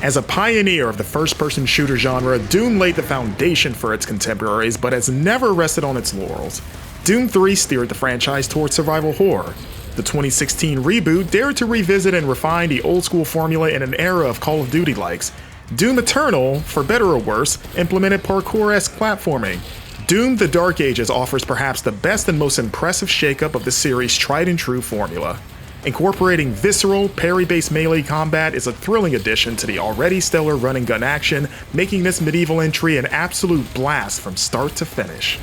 As a pioneer of the first-person shooter genre, Doom laid the foundation for its contemporaries, but has never rested on its laurels. Doom 3 steered the franchise towards survival horror. The 2016 reboot dared to revisit and refine the old-school formula in an era of Call of Duty likes. Doom Eternal, for better or worse, implemented parkour-esque platforming. Doom: The Dark Ages offers perhaps the best and most impressive shakeup of the series' tried-and-true formula. Incorporating visceral, parry-based melee combat is a thrilling addition to the already stellar run-and-gun action, making this medieval entry an absolute blast from start to finish.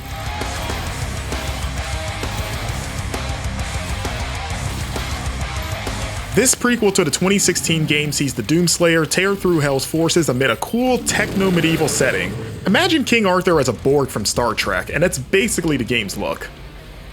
This prequel to the 2016 game sees the Doomslayer tear through Hell's forces amid a cool techno-medieval setting. Imagine King Arthur as a Borg from Star Trek, and that's basically the game's look.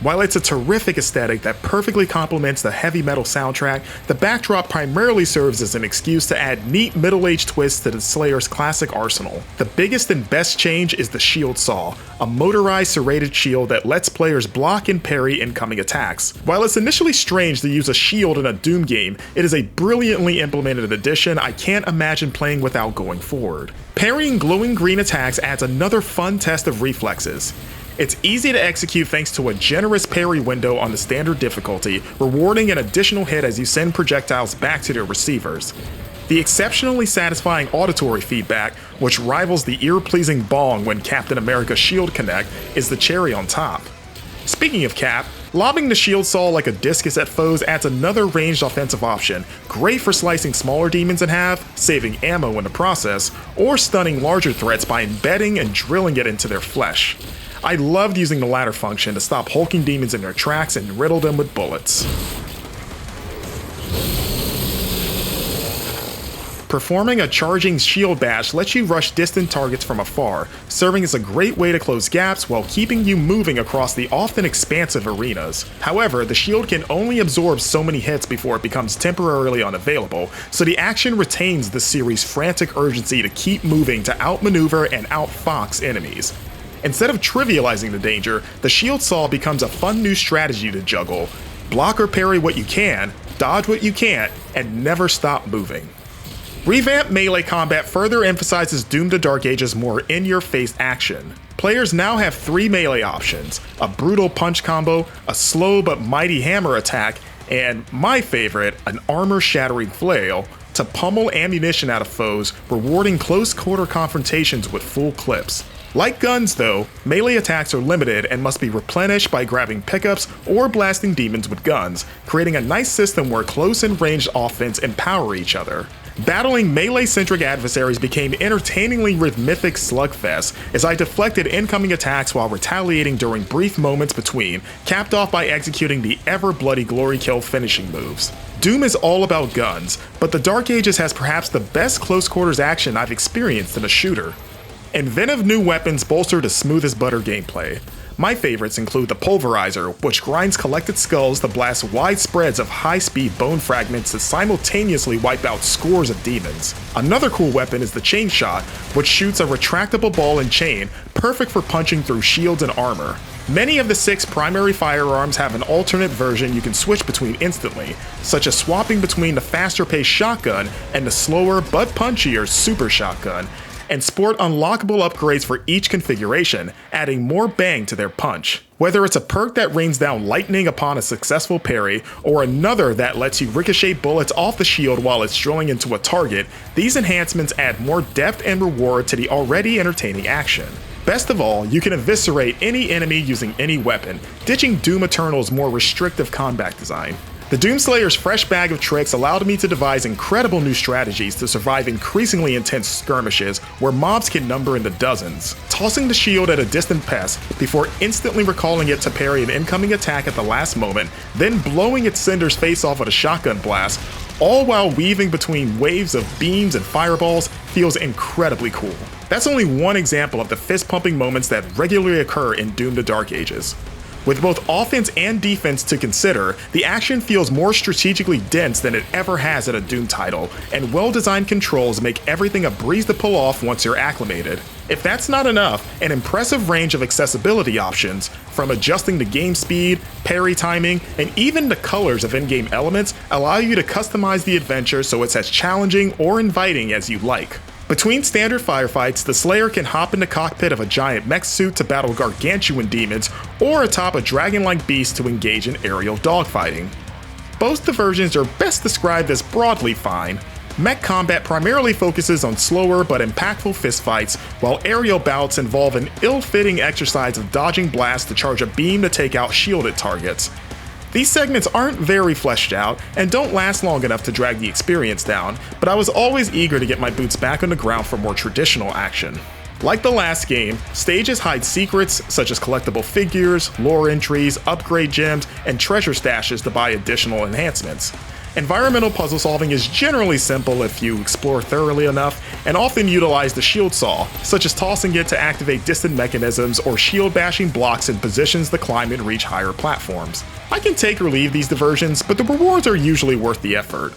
While it's a terrific aesthetic that perfectly complements the heavy metal soundtrack, the backdrop primarily serves as an excuse to add neat middle-aged twists to the Slayer's classic arsenal. The biggest and best change is the Shield Saw, a motorized serrated shield that lets players block and parry incoming attacks. While it's initially strange to use a shield in a Doom game, it is a brilliantly implemented addition I can't imagine playing without going forward. Parrying glowing green attacks adds another fun test of reflexes. It's easy to execute thanks to a generous parry window on the standard difficulty, rewarding an additional hit as you send projectiles back to their receivers. The exceptionally satisfying auditory feedback, which rivals the ear-pleasing bong when Captain America's shield connect, is the cherry on top. Speaking of Cap, lobbing the shield saw like a discus at foes adds another ranged offensive option, great for slicing smaller demons in half, saving ammo in the process, or stunning larger threats by embedding and drilling it into their flesh. I loved using the latter function to stop hulking demons in their tracks and riddle them with bullets. Performing a charging shield bash lets you rush distant targets from afar, serving as a great way to close gaps while keeping you moving across the often expansive arenas. However, the shield can only absorb so many hits before it becomes temporarily unavailable, so the action retains the series' frantic urgency to keep moving to outmaneuver and outfox enemies. Instead of trivializing the danger, the shield saw becomes a fun new strategy to juggle. Block or parry what you can, dodge what you can't, and never stop moving. Revamped melee combat further emphasizes Doom: The Dark Ages' more in-your-face action. Players now have 3 melee options: a brutal punch combo, a slow but mighty hammer attack, and, my favorite, an armor-shattering flail, to pummel ammunition out of foes, rewarding close-quarter confrontations with full clips. Like guns though, melee attacks are limited and must be replenished by grabbing pickups or blasting demons with guns, creating a nice system where close and ranged offense empower each other. Battling melee-centric adversaries became entertainingly rhythmic slugfest as I deflected incoming attacks while retaliating during brief moments between, capped off by executing the ever-bloody glory kill finishing moves. Doom is all about guns, but the Dark Ages has perhaps the best close-quarters action I've experienced in a shooter. Inventive new weapons bolster the smooth as butter gameplay. My favorites include the Pulverizer, which grinds collected skulls to blast wide spreads of high-speed bone fragments that simultaneously wipe out scores of demons. Another cool weapon is the Chain Shot, which shoots a retractable ball and chain, perfect for punching through shields and armor. Many of the 6 primary firearms have an alternate version you can switch between instantly, such as swapping between the faster-paced shotgun and the slower but punchier super shotgun, and sport unlockable upgrades for each configuration, adding more bang to their punch. Whether it's a perk that rains down lightning upon a successful parry, or another that lets you ricochet bullets off the shield while it's drilling into a target, these enhancements add more depth and reward to the already entertaining action. Best of all, you can eviscerate any enemy using any weapon, ditching Doom Eternal's more restrictive combat design. The Doomslayer's fresh bag of tricks allowed me to devise incredible new strategies to survive increasingly intense skirmishes where mobs can number in the dozens. Tossing the shield at a distant pest before instantly recalling it to parry an incoming attack at the last moment, then blowing its sender's face off with a shotgun blast, all while weaving between waves of beams and fireballs, feels incredibly cool. That's only one example of the fist-pumping moments that regularly occur in Doom: The Dark Ages. With both offense and defense to consider, the action feels more strategically dense than it ever has at a Doom title, and well-designed controls make everything a breeze to pull off once you're acclimated. If that's not enough, an impressive range of accessibility options, from adjusting the game speed, parry timing, and even the colors of in-game elements allow you to customize the adventure so it's as challenging or inviting as you like. Between standard firefights, the Slayer can hop in the cockpit of a giant mech suit to battle gargantuan demons, or atop a dragon-like beast to engage in aerial dogfighting. Both the versions are best described as broadly fine. Mech combat primarily focuses on slower but impactful fistfights, while aerial bouts involve an ill-fitting exercise of dodging blasts to charge a beam to take out shielded targets. These segments aren't very fleshed out and don't last long enough to drag the experience down, but I was always eager to get my boots back on the ground for more traditional action. Like the last game, stages hide secrets such as collectible figures, lore entries, upgrade gems, and treasure stashes to buy additional enhancements. Environmental puzzle solving is generally simple if you explore thoroughly enough, and often utilize the shield saw, such as tossing it to activate distant mechanisms or shield bashing blocks in positions to climb and reach higher platforms. I can take or leave these diversions, but the rewards are usually worth the effort.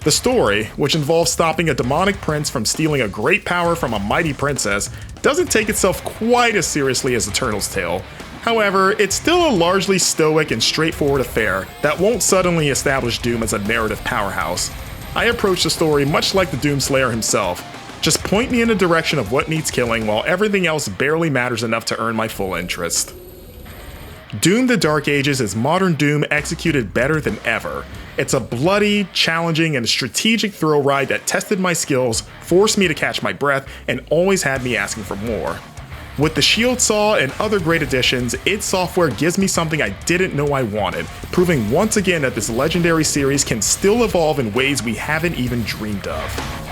The story, which involves stopping a demonic prince from stealing a great power from a mighty princess, doesn't take itself quite as seriously as The Turtle's Tale. However, it's still a largely stoic and straightforward affair that won't suddenly establish Doom as a narrative powerhouse. I approach the story much like the Doomslayer himself. Just point me in the direction of what needs killing while everything else barely matters enough to earn my full interest. Doom: The Dark Ages is modern Doom executed better than ever. It's a bloody, challenging, and strategic thrill ride that tested my skills, forced me to catch my breath, and always had me asking for more. With the shield saw and other great additions, id Software gives me something I didn't know I wanted, proving once again that this legendary series can still evolve in ways we haven't even dreamed of.